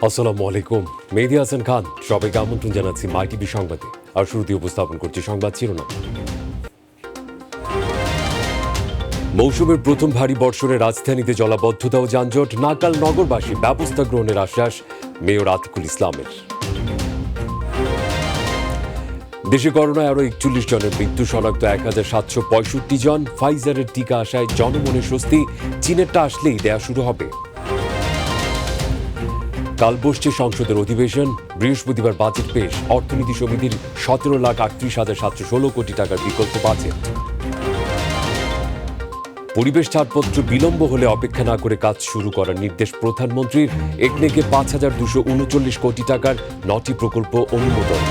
আসসালামু আলাইকুম। মেহেদী হাসান খান সবাইকে আমন্ত্রণ জানাচ্ছি মাই টিভি সংবাদে। আর শুরুতে উপস্থাপন করছি সংবাদ শিরোনাম। মৌসুমের প্রথম ভারী বর্ষণে রাজধানীতে জলাবদ্ধতা ও যানজট, নাকাল নগরবাসী ব্যবস্থা গ্রহণের আশ্বাস মেয়র আতিকুল ইসলামের। দেশে করোনায় আরও 41 জনের মৃত্যু, শনাক্ত 1765 জন। ফাইজারের টিকা আসায় জনমনে স্বস্তি, চীনেরটা আসলেই দেয়া শুরু হবে। কাল বসছে সংসদের অধিবেশন, বৃহস্পতিবার বাজেট পেশ। অর্থনীতি সমিতির 17,38,716 কোটি টাকার বিকল্প বাজেট। পরিবেশ ছাড়পত্র বিলম্ব হলে অপেক্ষা না করে কাজ শুরু করার নির্দেশ প্রধানমন্ত্রীর। একনেকে 5,239 কোটি টাকার 9টি প্রকল্প অনুমোদন।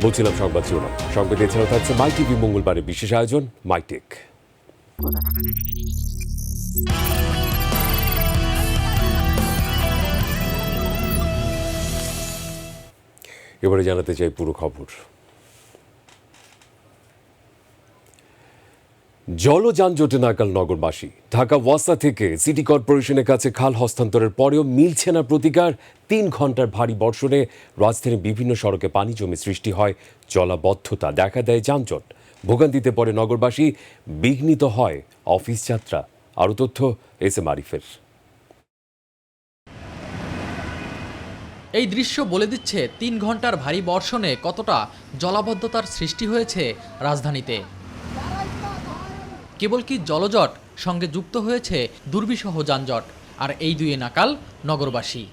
বলছিলাম সংবাদ শিরোনাম। সংবাদ এছাড়াও থাকছে মাই টিভি মঙ্গলবারের বিশেষ আয়োজন মাইটেক। এবারে জানাতে চাই পুরো খবর। জল যানজটে নাকাল নগরবাসী। ঢাকা ওয়াসা থেকে সিটি কর্পোরেশনের কাছে খাল হস্তান্তরের পরেও মিলছে না প্রতিকার। 3 ঘন্টার ভারী বর্ষণে রাজধানীর বিভিন্ন সড়কে পানি জমে সৃষ্টি হয় জলাবদ্ধতা, দেখা দেয় যানজট। ভোগান্তিতে পড়ে নগরবাসী, বিঘ্নিত হয় অফিস যাত্রা। আরও তথ্য এস এম আরিফের। এই দৃশ্য বলে দিচ্ছে 3 ঘন্টার ভারী বর্ষণে কতটা জলাবদ্ধতার সৃষ্টি হয়েছে রাজধানীতে। কেবল কি জলজট, সঙ্গে যুক্ত হয়েছে দুর্বিষহ যানজট, আর এই দুয়ে নাকাল নগরবাসী।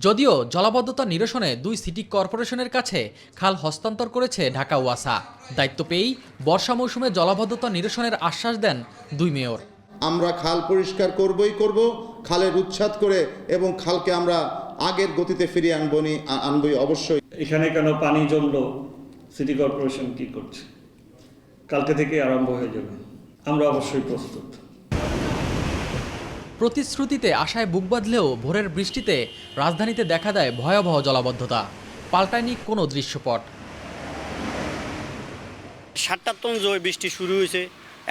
যদিও জলাবদ্ধতা নিরসনে 2 সিটি কর্পোরেশনের কাছে খাল হস্তান্তর করেছে ঢাকা ওয়াসা। দায়িত্ব পেয়েই বর্ষা মৌসুমে জলাবদ্ধতা নিরসনের আশ্বাস দেন 2 মেয়র। আমরা খাল পরিষ্কার করব, খালের উচ্ছেদ করে এবং খালকে আমরা আগের গতিতে ফিরিয়ে আনবই অবশ্যই। এখানে কেন পানি জমলো, সিটি কর্পোরেশন কি করছে, কালকে থেকে আরম্ভ হয়ে যাবে। আমরা অবশ্যই প্রস্তুত। প্রতিশ্রুতিতে আশায় বুক বাঁধলেও ভোরের বৃষ্টিতে রাজধানীতে দেখা দেয় ভয়াবহ জলাবদ্ধতা। পাল্টায়নি কোনো দৃশ্যপট। 7টা টন জোরে বৃষ্টি শুরু হয়েছে,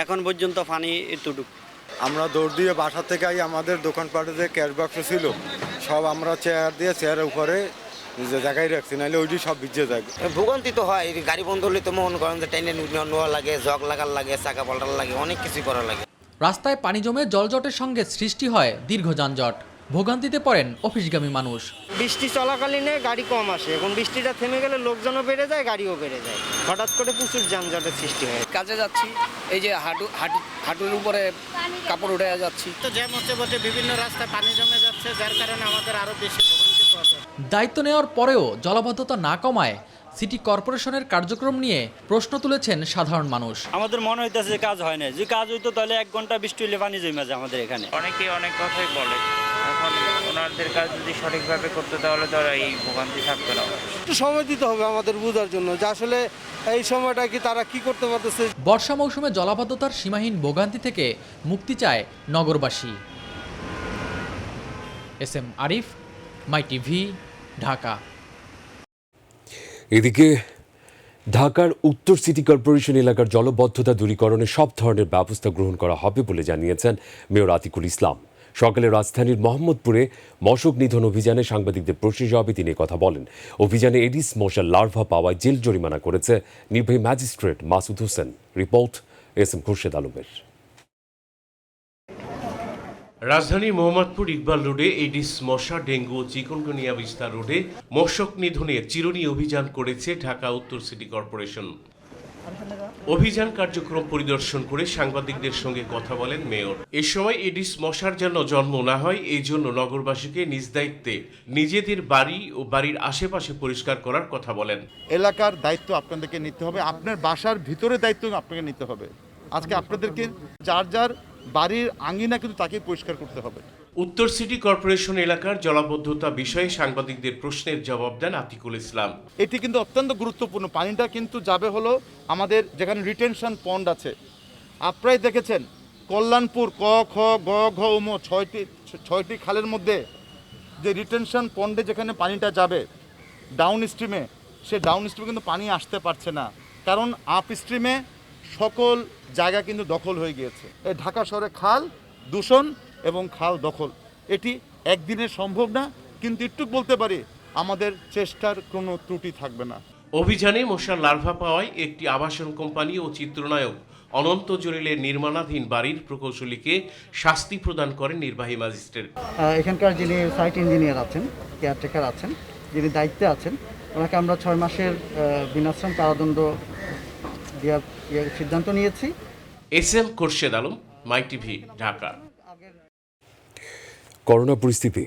এখন পর্যন্ত পানি এতটুকু। আমরা দৌড় দিয়ে বাসা থেকে আমাদের দোকানপাটে যে ক্যাশ বাক্স ছিল সব আমরা চেয়ার দিয়ে চেয়ারের উপরে যে জায়গায় রাখছি, নাহলে ওইটি সব ভিজে যাবে। ভোগান্তি তো হয়, গাড়ি বন্ধ হলে তো মনে করেন যে টাইনে নেওয়া লাগে, জগ লাগার লাগে, চাকা পাল্টার লাগে, অনেক কিছু করা লাগে। রাস্তায় পানি জমে জলজটের সঙ্গে সৃষ্টি হয় দীর্ঘ যানজট। ভোগান্তিতে পড়েন অফিসগামী মানুষ। বৃষ্টি চলাকালীনে গাড়ি কম আসে, এখন বৃষ্টিটা থেমে গেলে লোকজনও বেড়ে যায়, গাড়িও বেড়ে যায়। হঠাৎ করে প্রচুর যানজটের সৃষ্টি হয়। কাজে যাচ্ছি, এই যে হাঁটুর উপরে কাপড় উঠে যাচ্ছি, তো জ্যাম হচ্ছে বলতে বিভিন্ন রাস্তায় পানি জমে যাচ্ছে, যার কারণে আমাদের আরো বেশি ভোগান্তি পড়ছে। দায়িত্ব নেওয়ার পরেও জলাবদ্ধতা না কমায় সিটি কর্পোরেশনের কার্যক্রম নিয়ে প্রশ্ন তুলেছেন সাধারণ মানুষ। আমাদের মনে হইতেছে যে কাজ হয় না, যে কাজ হইতো তাহলে 1 ঘন্টা বৃষ্টি হলে পানি জমে যায় আমাদের এখানে। অনেকে অনেক কথাই বলে, এখন ওনাদের কাজ যদি সঠিকভাবে করতে তাহলে তো এই ভোগান্তি থাকবে না। একটু সময় দিতে হবে আমাদের বোঝার জন্য যে আসলে এই সময়টা কি তারা কি করতে পারতেছে। বর্ষা মৌসুমে জলাবদ্ধতার সীমাহীন ভোগান্তি থেকে মুক্তি চায় নগরবাসী। এস এম আরিফ, মাই টিভি, ঢাকা। এদিকে ঢাকার উত্তর সিটি কর্পোরেশন এলাকার জলবদ্ধতা দূরীকরণে সব ধরনের ব্যবস্থা গ্রহণ করা হবে বলে জানিয়েছেন মেয়র আতিকুল ইসলাম। সকালে রাজধানীর মোহাম্মদপুরে মশক নিধন অভিযানে সাংবাদিকদের প্রশ্নের জবাবে তিনি কথা বলেন। অভিযানে এডিস মশার লার্ভা পাওয়ায় জেল জরিমানা করেছে নির্বাহী magistrate Masud Hossain. Report S M Khurshed আলমের। রাজধানীর মোহাম্মদপুর ইকবাল রোডে এডিস মশা, ডেঙ্গু ও চিকুনগুনিয়া বিস্তার রোডে মশক নিধনের চিরুনি অভিযান করেছে ঢাকা উত্তর সিটি কর্পোরেশন। অভিযান কার্যক্রম পরিদর্শন করে সাংবাদিকদের সঙ্গে কথা বলেন মেয়র। এ সময় এডিস মশার যেন জন্ম না হয়, এই জন্য নগরবাসীকে নিজ দায়িত্বে নিজেদের বাড়ি ও বাড়ির আশেপাশে পরিষ্কার করার কথা বলেন। এলাকার দায়িত্ব আপনাদেরকে নিতে হবে, আপনার বাসার ভিতরে দায়িত্ব আপনাকে নিতে হবে। আজকে আপনাদেরকে যার বাড়ির আঙ্গিনা কিন্তু তাকে পরিষ্কার করতে হবে। উত্তর সিটি কর্পোরেশন এলাকার জলাবদ্ধতা বিষয়ে সাংবাদিকদের প্রশ্নের জবাব দেন আতিকুল ইসলাম। এটি কিন্তু অত্যন্ত গুরুত্বপূর্ণ। পানিটা কিন্তু যাবে হলো আমাদের যেখানে রিটেনশন পন্ড আছে। আপনারাই দেখেছেন কল্যাণপুর ক খ গ ঘ ম 6টি খালের মধ্যে যে রিটেনশন পন্ডে যেখানে পানিটা যাবে ডাউন স্ট্রিমে, সে ডাউন স্ট্রিমে কিন্তু পানি আসতে পারছে না, কারণ আপ স্ট্রিমে সকল জায়গা কিন্তু দখল হয়ে গিয়েছে। এই ঢাকা শহরে খাল দূষণ এবং খাল দখল। এটি একদিনে সম্ভব না, কিন্তু একটু বলতে পারি আমাদের চেষ্টার কোনো ত্রুটি থাকবে না। অভিযানে মশার লার্ভা পাওয়ায় একটি আবাসন কোম্পানি ও চিত্রনায়ক অনন্ত জলিলের নির্মাণাধীন বাড়ির প্রকৌশলীকে শাস্তি প্রদান করেন নির্বাহী ম্যাজিস্ট্রেট। এখানকার যিনি সাইট ইঞ্জিনিয়ার আছেন, কেয়ারটেকার আছেন, যিনি দায়িত্বে আছেন, ওনাকে আমরা 6 মাসের বিনাশ্রম কারাদণ্ড দেওয়ার সিদ্ধান্ত নিয়েছি। SM খোরশেদ আলম, মাই টিভি, ঢাকা। করোনা পরিস্থিতি।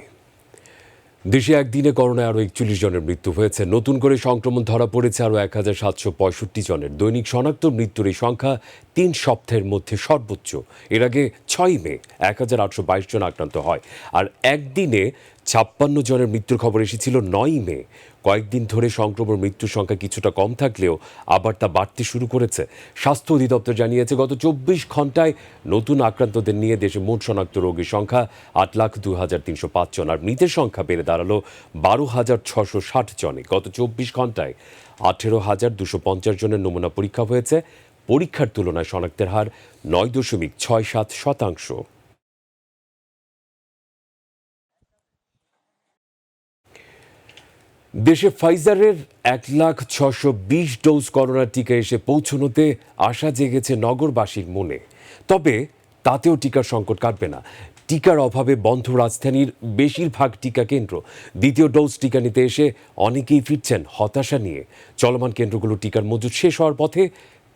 দেশে একদিনে করোনায় আরও 41 জনের মৃত্যু হয়েছে। নতুন করে সংক্রমণ ধরা পড়েছে আরও 1765 জনের। দৈনিক শনাক্ত মৃত্যুর এই সংখ্যা 3 সপ্তাহের মধ্যে সর্বোচ্চ। এর আগে 6 মে 1822 জন আক্রান্ত হয়, আর একদিনে 56 জনের মৃত্যুর খবর এসেছিল 9 মে। কয়েকদিন ধরে সংক্রমণ মৃত্যুর সংখ্যা কিছুটা কম থাকলেও আবার তা বাড়তে শুরু করেছে। স্বাস্থ্য অধিদপ্তর জানিয়েছে গত 24 ঘন্টায় নতুন আক্রান্তদের নিয়ে দেশে মোট শনাক্ত রোগীর সংখ্যা 8,02,305 জন, আর মৃতের সংখ্যা বেড়ে দাঁড়ালো 12,660 জনে। গত 24 ঘন্টায় 18,250 জনের নমুনা পরীক্ষা হয়েছে। পরীক্ষার তুলনায় শনাক্তের হার 9.67%। দেশে ফাইজারের 1,620,000 ডোজ করোনা টিকা এসে পৌঁছনোতে আশা জেগেছে নগরবাসীর মনে। তবে তাতেও টিকার সংকট কাটবে না। টিকার অভাবে বন্ধ রাজধানীর বেশিরভাগ টিকা কেন্দ্র। দ্বিতীয় ডোজ টিকা নিতে এসে অনেকেই ফিরছেন হতাশা নিয়ে। চলমান কেন্দ্রগুলো টিকার মজুদ শেষ হওয়ার পথে।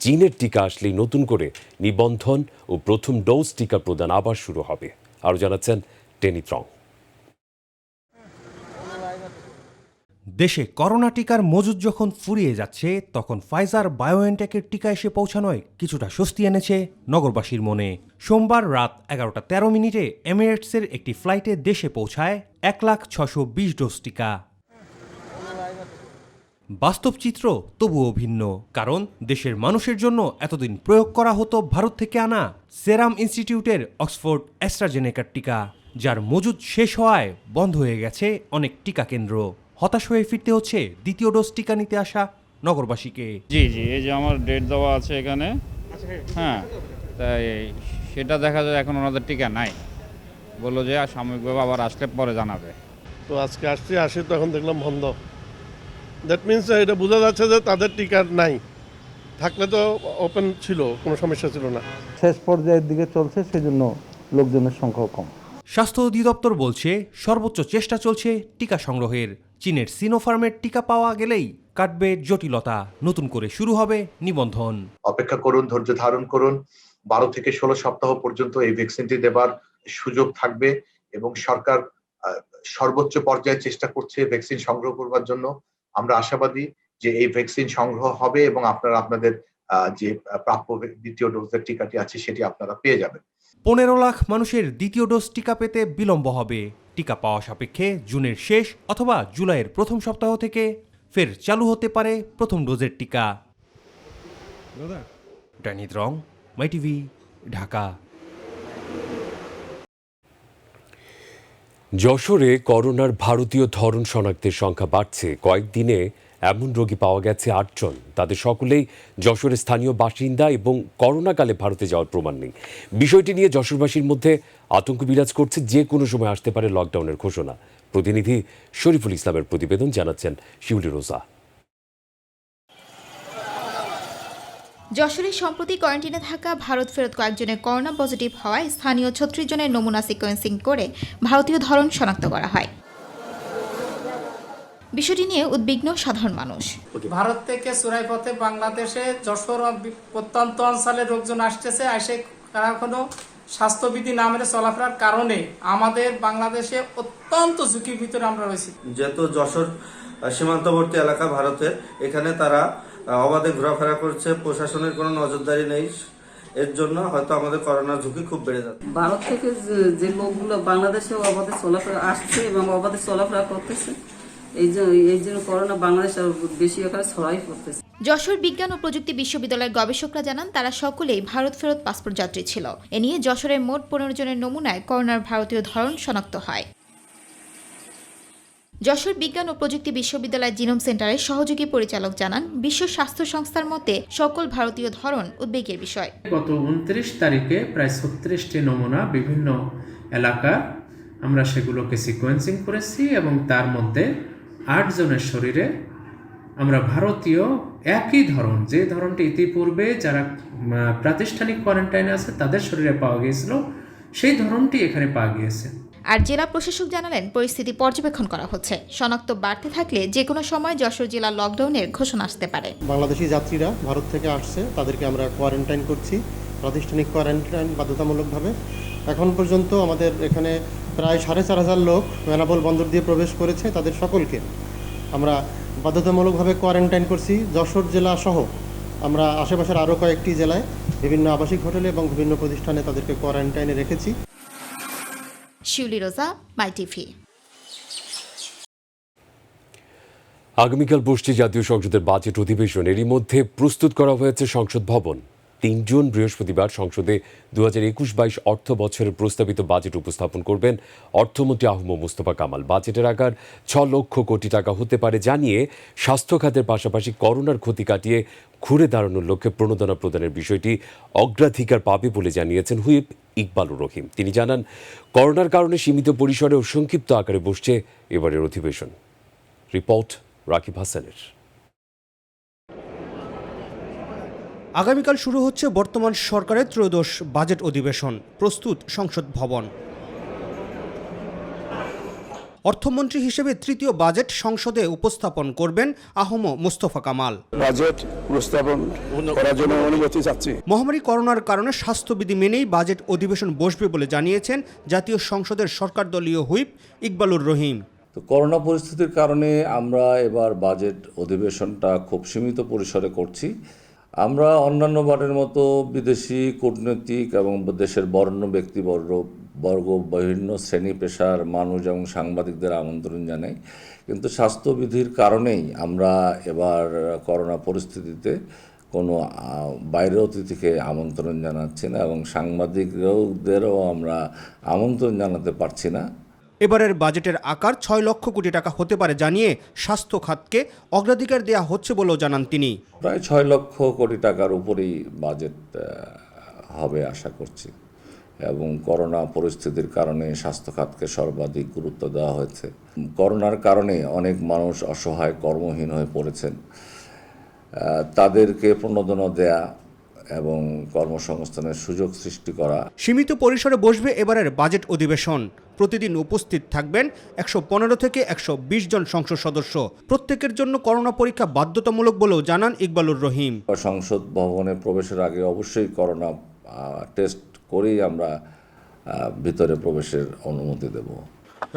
চীনের টিকা আসলেই নতুন করে নিবন্ধন ও প্রথম ডোজ টিকা প্রদান আবার শুরু হবে। আরও জানাচ্ছেন টেনি ত্রং। দেশে করোনা টিকার মজুদ যখন ফুরিয়ে যাচ্ছে, তখন ফাইজার বায়োএনটেকের টিকা এসে পৌঁছানোয় কিছুটা স্বস্তি এনেছে নগরবাসীর মনে। সোমবার রাত 11:13 এমিরেটসের একটি ফ্লাইটে দেশে পৌঁছায় 1,620,000 ডোজ টিকা। বাস্তব চিত্র তবুও ভিন্ন, কারণ দেশের মানুষের জন্য এতদিন প্রয়োগ করা হতো ভারত থেকে আনা সেরাম ইনস্টিটিউটের অক্সফোর্ড অ্যাস্ট্রাজেনেকার টিকা, যার মজুদ শেষ হওয়ায় বন্ধ হয়ে গেছে অনেক টিকা কেন্দ্র। হতাশ হয়ে ফিরতে হচ্ছে দ্বিতীয় ডোজ টিকা নিতে আসা নগরবাসীকে। জি, এই যে আমার ডেট দেওয়া আছে এখানে, হ্যাঁ, তাই সেটা দেখা যায় এখন ওনাদের টিকা নাই, বললো যে সাময়িকভাবে আবার আসলে পরে জানাবে। তো আজকে আসি তো এখন দেখলাম বন্ধ। দ্যাট মিনস এটা বোঝা যাচ্ছে যে তাদের টিকা নাই, থাকলে তো ওপেন ছিল, কোনো সমস্যা ছিল না। শেষ পর্যায়ের দিকে চলছে, সেজন্য লোকজনের সংখ্যাও কম। স্বাস্থ্য অধিদপ্তর বলছে সর্বোচ্চ চেষ্টা চলছে টিকা সংগ্রহের। চীনের সিনোফার্মের টিকা পাওয়া গেলেই কাটবে জটিলতা, নতুন করে শুরু হবে নিবন্ধন। অপেক্ষা করুন, ধৈর্য ধারণ করুন। 12 থেকে 16 সপ্তাহ পর্যন্ত এই ভ্যাকসিনটি দেবার সুযোগ থাকবে এবং সরকার সর্বোচ্চ পর্যায়ে চেষ্টা করছে ভ্যাকসিন সংগ্রহ করবার জন্য। আমরা আশাবাদী যে এই ভ্যাকসিন সংগ্রহ হবে এবং আপনারা আপনাদের যে প্রাপ্য দ্বিতীয় ডোজের টিকাটি আছে সেটি আপনারা পেয়ে যাবেন। 15 লাখ মানুষের দ্বিতীয় ডোজ টিকা পেতে বিলম্ব হবে। টিকা পাওয়া সাপেক্ষে জুনের শেষ অথবা জুলাইয়ের প্রথম সপ্তাহ থেকে ফের চালু হতে পারে প্রথম ডোজের টিকা। ড্যানি রং, মাই টিভি, ঢাকা। যশোরে করোনার ভারতীয় ধরন শনাক্তের সংখ্যা বাড়ছে। কয়েকদিনে এমন রোগী পাওয়া গেছে 8 জন। তাদের সকলেই যশোরের স্থানীয় বাসিন্দা এবং করোনাকালে ভারতে যাওয়ার প্রমাণ নেই। বিষয়টি নিয়ে যশোরবাসীর মধ্যে আতঙ্ক বিরাজ করছে। যে কোনো সময় আসতে পারে লকডাউনের ঘোষণা। প্রতিনিধি শরীফুল ইসলামের প্রতিবেদন, জানাচ্ছেন শিউলি রোজা। যশোরে সম্প্রতি কোয়ারেন্টিনে থাকা ভারত ফেরত কয়েকজনের করোনা পজিটিভ হওয়ায় স্থানীয় 36 জনের নমুনা সিকোয়েন্সিং করে ভারতীয় ধরন শনাক্ত করা হয়। বিষয়টি নিয়ে উদ্বিগ্ন সাধারণ মানুষ। ভারত থেকে চোরাই পথে বাংলাদেশে যশোর প্রত্যন্ত অঞ্চলের লোকজন আসতেছে, এসে তারা কোনো স্বাস্থ্যবিধি না মেনে চলাফেরার কারণে আমাদের বাংলাদেশে অত্যন্ত ঝুঁকির ভিতরে আমরা রয়েছি। যেহেতু যশোর সীমান্তবর্তী এলাকা ভারতের, এখানে তারা অবাধে ঘোরাফেরা করছে, প্রশাসনের কোনো নজরদারি নেই। এর জন্য হয়তো আমাদের করোনার ঝুঁকি খুব বেড়ে যাচ্ছে। ভারত থেকে যে লোকগুলো বাংলাদেশে অবাধে চলাফেরা আসছে এবং অবাধে চলাফেরা করতেছে, এই জন্য করোনা বাংলাদেশে বেশি আকারে ছড়াই পড়তেছে। যশোর বিজ্ঞান ও প্রযুক্তি বিশ্ববিদ্যালয়ের গবেষকরা জানান, তারা সকলেই ভারত ফেরত পাসপোর্ট যাত্রী ছিল। এ নিয়ে যশোরের মোট 15 জনের নমুনায় করোনার ভারতীয় ধরন শনাক্ত হয়। যশোর বিজ্ঞান ও প্রযুক্তি বিশ্ববিদ্যালয় জিনোম সেন্টারের সহযোগী পরিচালক জানান, বিশ্ব স্বাস্থ্য সংস্থার মতে সকল ভারতীয় ধরন উদ্বেগের বিষয়। গত 29 তারিখে প্রায় 36টি নমুনা বিভিন্ন এলাকার আমরা সেগুলোকে সিকোয়েন্সিং করেছি এবং তার মধ্যে 8 জনের শরীরে আমরা ভারতীয় একই ধরন, যে ধরনটি ইতিপূর্বে যারা প্রাতিষ্ঠানিক কোয়ারেন্টাইনে আছে তাদের শরীরে পাওয়া গিয়েছিল, সেই ধরনটি এখানে পাওয়া গিয়েছে। আর জেলা প্রশাসক জানালেন, পরিস্থিতি পর্যবেক্ষণ করা হচ্ছে, শনাক্ত বাড়তে থাকলে যে কোনো সময় যশোর জেলা লকডাউনের ঘোষণা আসতে পারে। বাংলাদেশি যাত্রীরা ভারত থেকে আসছে, তাদেরকে আমরা কোয়ারেন্টাইন করছি, প্রাতিষ্ঠানিক কোয়ারেন্টাইন বাধ্যতামূলকভাবে। এখন পর্যন্ত আমাদের এখানে প্রায় 4500 লোক বেনাপোল বন্দর দিয়ে প্রবেশ করেছে, তাদের সকলকে আমরা বাধ্যতামূলকভাবে কোয়ারেন্টাইন করছি। যশোর জেলা সহ আমরা আশেপাশের আরও কয়েকটি জেলায় বিভিন্ন আবাসিক হোটেলে এবং বিভিন্ন প্রতিষ্ঠানে তাদেরকে কোয়ারেন্টাইনে রেখেছি। শিউলি রোজা, মাই টিভি। আগামীকাল বসছে জাতীয় সংসদের বাজেট অধিবেশন। এরই মধ্যে প্রস্তুত করা হয়েছে সংসদ ভবন। 3 জুন বৃহস্পতিবার সংসদে 2021-22 অর্থ বছরের প্রস্তাবিত বাজেট উপস্থাপন করবেন অর্থমন্ত্রী আহম মোস্তফা কামাল। বাজেটের আকার 6 লক্ষ কোটি টাকা হতে পারে জানিয়ে স্বাস্থ্য খাতের পাশাপাশি করোনার ক্ষতি কাটিয়ে ঘুরে দাঁড়ানোর লক্ষ্যে প্রণোদনা প্রদানের বিষয়টি অগ্রাধিকার পাবে বলে জানিয়েছেন হুইপ ইকবালুর রহিম। তিনি জানান, করোনার কারণে সীমিত পরিসরে ও সংক্ষিপ্ত আকারে বসছে এবারের অধিবেশন। রিপোর্ট রাকিব হাসানের। আগামীকাল শুরু হচ্ছে বর্তমান সরকারের ত্রয়োদশ বাজেট অধিবেশন। প্রস্তুত সংসদ ভবন। অর্থমন্ত্রী হিসেবে তৃতীয় বাজেট সংসদে উপস্থাপন করবেন আহম মোস্তফা কামাল। বাজেট উপস্থাপন করার জন্য অনুমতি চাচ্ছি। মহামারী করোনার কারণে স্বাস্থ্যবিধি মেনেই বাজেট অধিবেশন বসবে বলে জানিয়েছেন জাতীয় সংসদের সরকার দলীয় হুইপ ইকবালুর রহিম। তো করোনা পরিস্থিতির কারণে আমরা এবার বাজেট অধিবেশনটা খুব সীমিত পরিসরে করছি। আমরা অন্যান্য বারের মতো বিদেশি কূটনৈতিক এবং দেশের বরেণ্য ব্যক্তিবর্গ বিভিন্ন শ্রেণী পেশার মানুষ এবং সাংবাদিকদের আমন্ত্রণ জানাই, কিন্তু স্বাস্থ্যবিধির কারণেই আমরা এবার করোনা পরিস্থিতিতে কোনো বাইরের অতিথিকে আমন্ত্রণ জানাচ্ছি না এবং সাংবাদিকদেরও আমরা আমন্ত্রণ জানাতে পারছি না। এবারের বাজেটের আকার 6 লক্ষ কোটি টাকা হতে পারে জানিয়ে স্বাস্থ্য খাতকে অগ্রাধিকার দেওয়া হচ্ছে বলেও জানান তিনি। প্রায় 6 লক্ষ কোটি টাকার উপরেই বাজেট হবে আশা করছি এবং করোনা পরিস্থিতির কারণে স্বাস্থ্য খাতকে সর্বাধিক গুরুত্ব দেওয়া হয়েছে। করোনার কারণে অনেক মানুষ অসহায়, কর্মহীন হয়ে পড়েছেন, তাদেরকে প্রণোদনা দেয়া এবং কর্মসংস্থানের সুযোগ সৃষ্টি করা। সীমিত পরিসরে বসবে এবারের বাজেট অধিবেশন। প্রতিদিন উপস্থিত থাকবেন 115 থেকে 120 জন সংসদ সদস্য। প্রত্যেকের জন্য করোনা পরীক্ষা বাধ্যতামূলক বলেও জানান ইকবালুর রহিম। সংসদ ভবনে প্রবেশের আগে অবশ্যই করোনা টেস্ট করেই আমরা ভিতরে প্রবেশের অনুমতি দেব।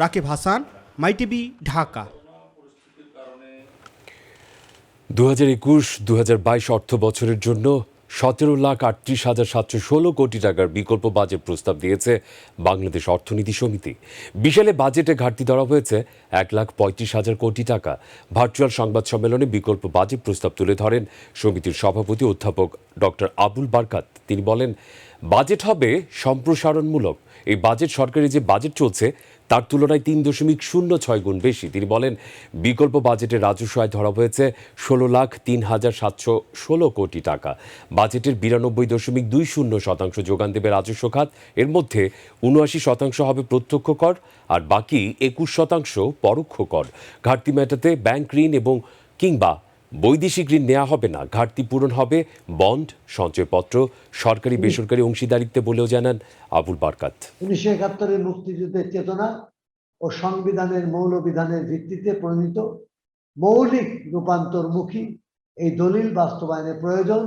রাকিব হাসান, মাই টিভি, ঢাকা। 2021-2022 অর্থ বছরের জন্য 17,38,716 কোটি টাকার বিকল্প বাজেট প্রস্তাব দিয়েছে বাংলাদেশ অর্থনীতি সমিতি। বিশালে বাজেটে ঘাটতি ধরা হয়েছে 1,35,000 কোটি টাকা। ভার্চুয়াল সংবাদ সম্মেলনে বিকল্প বাজেট প্রস্তাব তুলে ধরেন সমিতির সভাপতি অধ্যাপক ডক্টর আবুল বারকাত। তিনি বলেন, বাজেট হবে সম্প্রসারণমূলক। এই বাজেট সরকারি যে বাজেট চলছে তার তুলনায় 3.06 গুণ বেশি। তিনি বলেন, বিকল্প বাজেটের রাজস্ব আয় ধরা হয়েছে 16,03,716 কোটি টাকা। বাজেটের 92.20% যোগান দেবে রাজস্ব খাত। এর মধ্যে 79% হবে প্রত্যক্ষ কর আর বাকি 21% পরোক্ষ কর। ঘাটতি মেটাতে ব্যাংক ঋণ এবং কিংবা বৈদেশিক ঋণ নেওয়া হবে না। ঘাটতি পূরণ হবে বন্ড, সঞ্চয়পত্র, সরকারি বেসরকারি অংশীদারিত্বে বলেও জানান আবুল বারকাত। 1971 মুক্তিযুদ্ধের চেতনা ও সংবিধানের মৌলবিধানের ভিত্তিতে প্রণীত মৌলিক রূপান্তরমুখী এই দলিল বাস্তবায়নের প্রয়োজন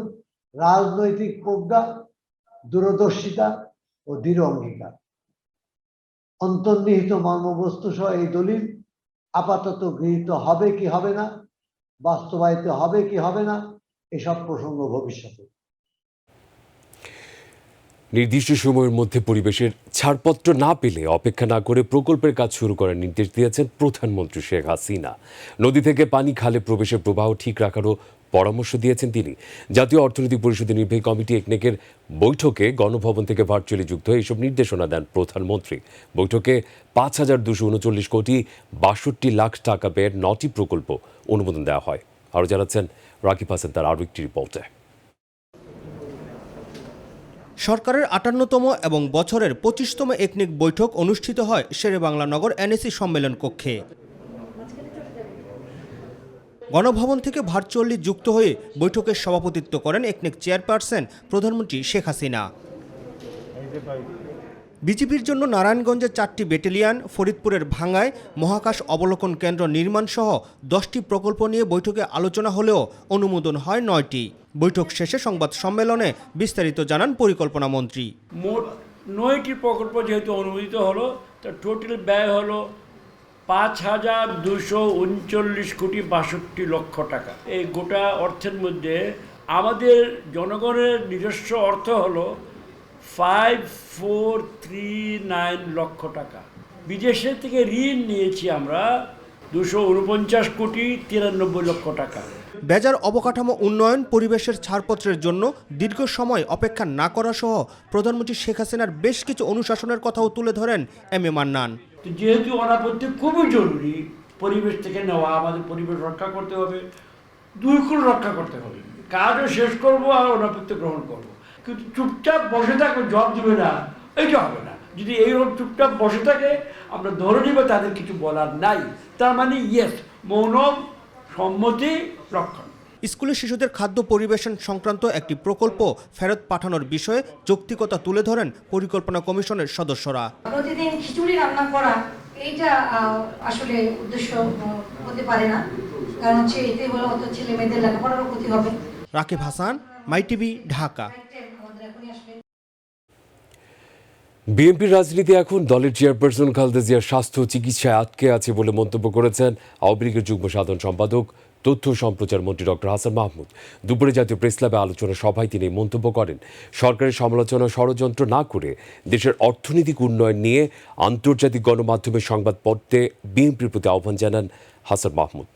রাজনৈতিক প্রজ্ঞা, দূরদর্শিতা ও দৃঢ় অঙ্গীকার। অন্তর্নিহিত মর্মবস্তু সহ এই দলিল আপাতত গৃহীত হবে কি হবে না, বাস্তবায়িত হবে কি হবে না, এসব প্রসঙ্গ ভবিষ্যতে। নির্দিষ্ট সময়ের মধ্যে পরিবেশের ছাড়পত্র না পেলে অপেক্ষা না করে প্রকল্পের কাজ শুরু করার নির্দেশ দিয়েছেন প্রধানমন্ত্রী শেখ হাসিনা। নদী থেকে পানি খালে প্রবেশের প্রবাহ ঠিক রাখারও পরামর্শ দিয়েছেন তিনি। জাতীয় অর্থনৈতিক পরিষদের নির্বাহী কমিটি একনেকের বৈঠকে গণভবন থেকে ভার্চুয়ালি যুক্ত হয়ে এসব নির্দেশনা দেন প্রধানমন্ত্রী। বৈঠকে ৫,২৩৯ কোটি ৬২ লাখ টাকা ব্যয়ের ৯টি প্রকল্প অনুমোদন দেওয়া হয়। আরও জানাচ্ছেন রাকিব হাসান তার আরও একটি রিপোর্টে। সরকারের ৫৮তম এবং বছরের ২৫তম একনেক বৈঠক অনুষ্ঠিত হয় শেরেবাংলা নগর এনএসি সম্মেলন কক্ষে। গণভবন থেকে ভার্চুয়ালি যুক্ত হয়ে বৈঠকের সভাপতিত্ব করেন একনেক চেয়ারপারসন প্রধানমন্ত্রী শেখ হাসিনা। বিজিবির জন্য নারায়ণগঞ্জের ৪টি ব্যাটালিয়ন, ফরিদপুরের ভাঙ্গায় মহাকাশ অবলোকন কেন্দ্র নির্মাণ সহ 10টি প্রকল্প নিয়ে বৈঠকে আলোচনা হলেও অনুমোদন হয় 9টি। বৈঠক শেষে সংবাদ সম্মেলনে বিস্তারিত জানান পরিকল্পনা মন্ত্রী। মোট 9টি প্রকল্প যেহেতু অনুমোদিত হলো, তার টোটাল ব্যয় হলো ৫,২৩৯ কোটি ৬২ লক্ষ টাকা। এই গোটা অর্থের মধ্যে আমাদের জনগণের নিজস্ব অর্থ হলো ৫,৪৩৯ লক্ষ টাকা। বিদেশের থেকে ঋণ নিয়েছি আমরা ২৪৯ কোটি ৯৩ লক্ষ টাকা। বেজার অবকাঠামো উন্নয়ন, পরিবেশের ছাড়পত্রের জন্য দীর্ঘ সময় অপেক্ষা না করা সহ প্রধানমন্ত্রী শেখ হাসিনার বেশ কিছু অনুশাসনের কথাও তুলে ধরেন এম এ মান্নান। যেহেতু অনাপত্তি খুবই জরুরি, পরিবেশ থেকে নেওয়া, আমাদের পরিবেশ রক্ষা করতে হবে, 2 কুল রক্ষা করতে হবে। কাজও শেষ করব আর অনাপত্তি গ্রহণ করব, কিন্তু চুপচাপ বসে থাকবে জব দিবে না, এটা হবে না। যদি এইরকম চুপচাপ বসে থাকে আমরা ধরে নিব তাদের কিছু বলার নাই, তার মানে ইয়েস, মৌন সম্মতি রক্ষণ। স্কুলে শিশুদের খাদ্য পরিবেশন সংক্রান্ত একটি প্রকল্প ফেরত পাঠানোর বিষয়ে যৌক্তিকতা তুলে ধরেন পরিকল্পনা কমিশনের সদস্যরা। প্রতিদিন খিচুড়ি রান্না করা এইটা আসলে উদ্দেশ্য হতে পারে না, কারণ হচ্ছে এতে বলে অত ছেলে মেয়েদের লেখাপড়ারও ক্ষতি হবে। রাকিব হাসান, মাই টিভি, ঢাকা। বিএনপির রাজনীতি এখন দলের চেয়ারপারসন খালেদা জিয়ার স্বাস্থ্য চিকিৎসায় আটকে আছে বলে মন্তব্য করেছেন আওয়ামী লীগের যুগ্ম সাধারণ সম্পাদক তথ্য সম্প্রচার মন্ত্রী ডক্টর হাসান মাহমুদ। দুপুরে জাতীয় প্রেস ক্লাবে আলোচনা সভায় তিনি মন্তব্য করেন, সরকারের সমালোচনা ষড়যন্ত্র না করে দেশের অর্থনৈতিক উন্নয়ন নিয়ে আন্তর্জাতিক গণমাধ্যমে সংবাদ পড়তে বিএনপির প্রতি আহ্বান জানান হাসান মাহমুদ।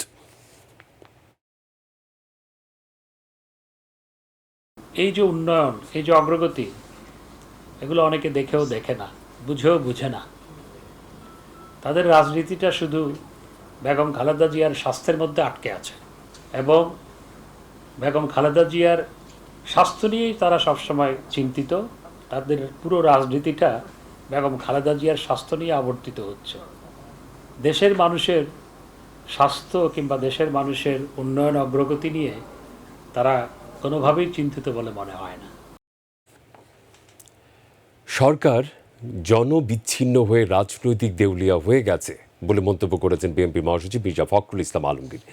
এই যে উন্নয়ন, এই যে অগ্রগতি, এগুলো অনেকে দেখেও দেখে না, বুঝেও বুঝে না। তাদের রাজনীতিটা শুধু বেগম খালেদা জিয়ার স্বাস্থ্যের মধ্যে আটকে আছে এবং বেগম খালেদা জিয়ার স্বাস্থ্য নিয়েই তারা সবসময় চিন্তিত। তাদের পুরো রাজনীতিটা বেগম খালেদা জিয়ার স্বাস্থ্য নিয়ে আবর্তিত হচ্ছে। দেশের মানুষের স্বাস্থ্য কিংবা দেশের মানুষের উন্নয়ন অগ্রগতি নিয়ে তারা কোনোভাবেই চিন্তিত বলে মনে হয় না। সরকার জনবিচ্ছিন্ন হয়ে রাজনৈতিক দেউলিয়া হয়ে গেছে বলে মন্তব্য করেছেন বিএনপি মহাসচিব মির্জা ফখরুল ইসলাম আলমগীর।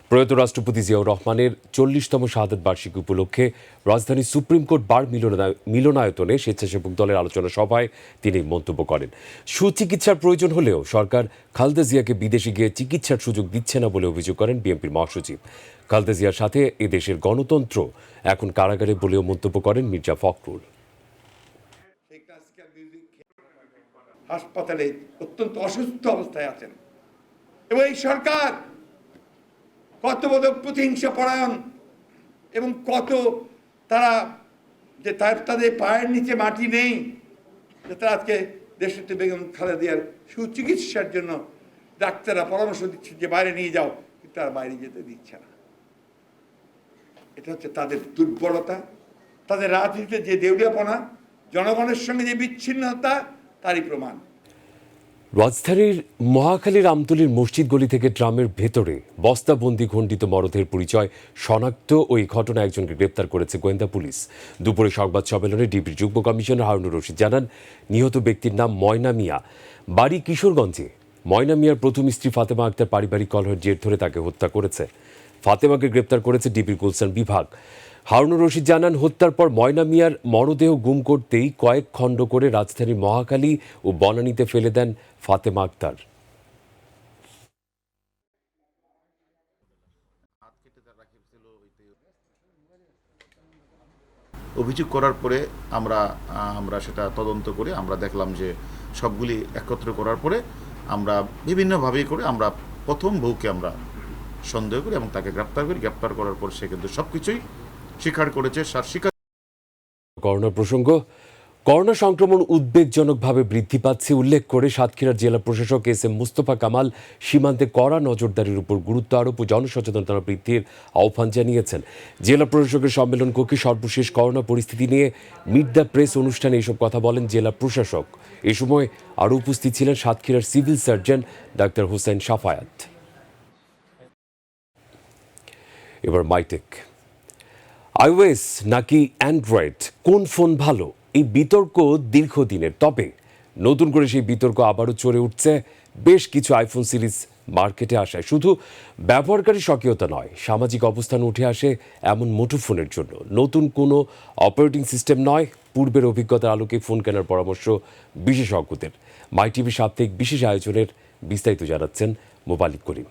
প্রয়াত রাষ্ট্রপতি জিয়াউর রহমানের 40তম শাহাদাত বার্ষিকী উপলক্ষে রাজধানীর সুপ্রিম কোর্ট বার মিলনায়তনে স্বেচ্ছাসেবক দলের আলোচনা সভায় তিনি মন্তব্য করেন, সুচিকিৎসার প্রয়োজন হলেও সরকার খালেদা জিয়াকে বিদেশে গিয়ে চিকিৎসার সুযোগ দিচ্ছে না বলে অভিযোগ করেন বিএনপির মহাসচিব। খালেদা জিয়ার সাথে এদেশের গণতন্ত্র এখন কারাগারে বলেও মন্তব্য করেন মির্জা ফখরুল। হাসপাতালে অত্যন্ত অসুস্থ অবস্থায় আছেন এবং এই সরকার কত বড় প্রতিহিংসা পরায়ণ এবং কত তারা যে তাদের পায়ের নিচে মাটি নেই, যে তারা আজকে দেশে বেগম খালেদা জিয়ার সুচিকিৎসার জন্য ডাক্তাররা পরামর্শ দিচ্ছে যে বাইরে নিয়ে যাও, কিন্তু তারা বাইরে যেতে দিচ্ছে না। এটা হচ্ছে তাদের দুর্বলতা, তাদের রাজনীতিতে যে দেউলিয়াপনা, জনগণের সঙ্গে যে বিচ্ছিন্নতা, তারই প্রমাণ। রাজধানীর মহাখালীর আমতলীর মসজিদ গলি থেকে ড্রামের ভেতরে বস্তাবন্দি খণ্ডিত মরদেহের পরিচয় শনাক্ত ওই ঘটনায় একজনকে গ্রেপ্তার করেছে গোয়েন্দা পুলিশ। দুপুরে সংবাদ সম্মেলনে ডিবির যুগ্ম কমিশনার হারুনুর রশিদ জানান, নিহত ব্যক্তির নাম ময়না মিয়া, বাড়ি কিশোরগঞ্জে। ময়না মিয়ার প্রথম স্ত্রী ফাতেমা আক্তার পারিবারিক কলহের জের ধরে তাকে হত্যা করেছে। ফাতেমাকে গ্রেপ্তার করেছে ডিবির গুলশান বিভাগ। হারুনুর রশিদ জানান, হত্যার পর ময়না মিয়ার মরদেহ গুম করতেই কয়েক খণ্ড করে রাজধানীর মহাখালী ও বনানীতে ফেলে দেন ফাতেমা আক্তার। অভিযোগ করার পরে আমরা সেটা তদন্ত করে আমরা দেখলাম যে সবগুলি একত্র করার পরে আমরা বিভিন্নভাবে করে আমরা প্রথম বউকে আমরা সন্দেহ করি এবং তাকে গ্রেপ্তার করি। গ্রেপ্তার করার পর সে কিন্তু সব কিছুই স্বীকার করেছে। স্বীকার করোনা প্রসঙ্গ, করোনা সংক্রমণ উদ্বেগজনকভাবে বৃদ্ধি পাচ্ছে উল্লেখ করে সাতক্ষীরার জেলা প্রশাসক এস এম মুস্তফা কামাল সীমান্তে কড়া নজরদারির উপর গুরুত্ব আরোপ ও জনসচেতনতা বৃদ্ধির আহ্বান জানিয়েছেন। জেলা প্রশাসকের সম্মেলন কক্ষে সর্বশেষ করোনা পরিস্থিতি নিয়ে মিট দ্য প্রেস অনুষ্ঠানে এসব কথা বলেন জেলা প্রশাসক। এ সময় আরও উপস্থিত ছিলেন সাতক্ষীরার civil surgeon doctor Hossain Safayat. এবার মাইটেক, আইওএস নাকি অ্যান্ড্রয়েড, কোন ফোন ভালো? এই বিতর্ক দীর্ঘদিনের। তবে নতুন করে সেই বিতর্ক আবারও চড়ে উঠছে বেশ কিছু আইফোন সিরিজ মার্কেটে আসায়। শুধু ব্যবহারকারী স্বকীয়তা নয়, সামাজিক অবস্থান উঠে আসে এমন মুঠোফোনের জন্য। নতুন কোনো অপারেটিং সিস্টেম নয়, পূর্বের অভিজ্ঞতার আলোকে ফোন কেনার পরামর্শ বিশেষজ্ঞদের। মাই টিভি সাপ্তাহিক বিশেষ আয়োজনের বিস্তারিত জানাচ্ছেন মোবালিক করিম।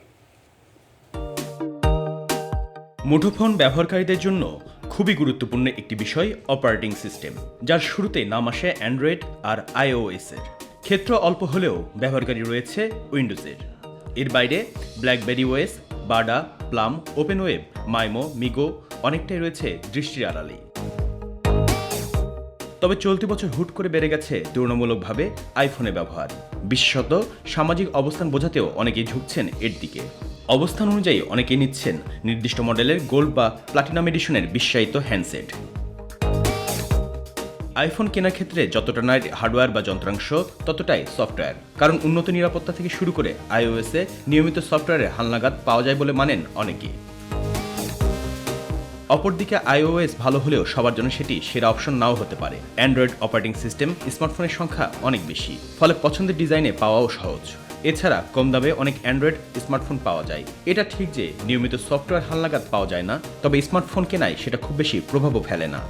মুঠোফোন ব্যবহারকারীদের জন্য খুবই গুরুত্বপূর্ণ একটি বিষয় অপারেটিং সিস্টেম, যার শুরুতে নাম আসে অ্যান্ড্রয়েড আর আইওএসের। ক্ষেত্র অল্প হলেও ব্যবহারকারী রয়েছে উইন্ডোজের। এর বাইরে BlackBerry OS, Bada, Palm, open web, Maemo, MeeGo অনেকটাই রয়েছে দৃষ্টির আড়ালেই। তবে চলতি বছর হুট করে বেড়ে গেছে তুলনামূলকভাবে আইফোনে ব্যবহার। বিশেষত সামাজিক অবস্থান বোঝাতেও অনেকেই ঝুঁকছেন এর দিকে। অবস্থান অনুযায়ী অনেকেই নিচ্ছেন নির্দিষ্ট মডেলের গোল্ড বা প্লাটিনাম এডিশনের বিশ্বায়িত হ্যান্ডসেট। আইফোন কেনার ক্ষেত্রে যতটা নয় হার্ডওয়্যার বা যন্ত্রাংশ, ততটাই সফটওয়্যার। কারণ উন্নত নিরাপত্তা থেকে শুরু করে আইওএসে নিয়মিত সফটওয়্যারের হালনাগাদ পাওয়া যায় বলে মানেন অনেকে। অপরদিকে আইওএস ভালো হলেও সবার জন্য সেটি সেরা অপশন নাও হতে পারে। অ্যান্ড্রয়েড অপারেটিং সিস্টেম স্মার্টফোনের সংখ্যা অনেক বেশি, ফলে পছন্দের ডিজাইনে পাওয়াও সহজ। এছাড়া কম দামে অনেক অ্যান্ড্রয়েড স্মার্টফোন পাওয়া যায়। এটা ঠিক যে নিয়মিত সফটওয়্যার হালনাগাদ পাওয়া যায় না, তবে স্মার্টফোন কেনায় সেটা খুব বেশি প্রভাবও ফেলে না।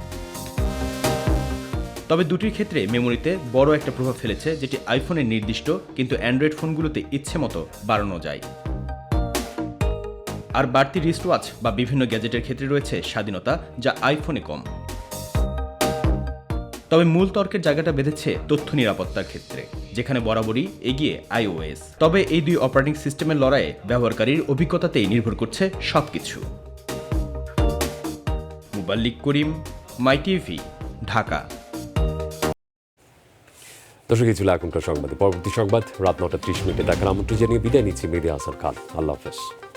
তবে দুটির ক্ষেত্রে মেমোরিতে বড় একটা প্রভাব ফেলেছে, যেটি আইফোনের নির্দিষ্ট, কিন্তু অ্যান্ড্রয়েড ফোনগুলোতে ইচ্ছে মতো বাড়ানো যায়। আর বাড়তি রিস্ট ওয়াচ বা বিভিন্ন গ্যাজেটের ক্ষেত্রে রয়েছে স্বাধীনতা, যা আইফোনে কম। তবে মূল তর্কের জায়গাটা বেঁধেছে তথ্য নিরাপত্তার ক্ষেত্রে, যেখানে বরাবরই এগিয়ে আইওএস। তবে এই দুই অপারেটিং সিস্টেমের লড়াইয়ে ব্যবহারকারীর অভিজ্ঞতাতেই নির্ভর করছে সবকিছু। মোবালিক করিম, মাই টিভি, ঢাকা। দর্শক, এই ছিল এখনকার সংবাদে। পরবর্তী সংবাদ রাত 9:30 দেখার আমন্ত্রণ জানিয়ে বিদায় নিচ্ছি। মেহেদী হাসান খান। আল্লাহ হাফেজ।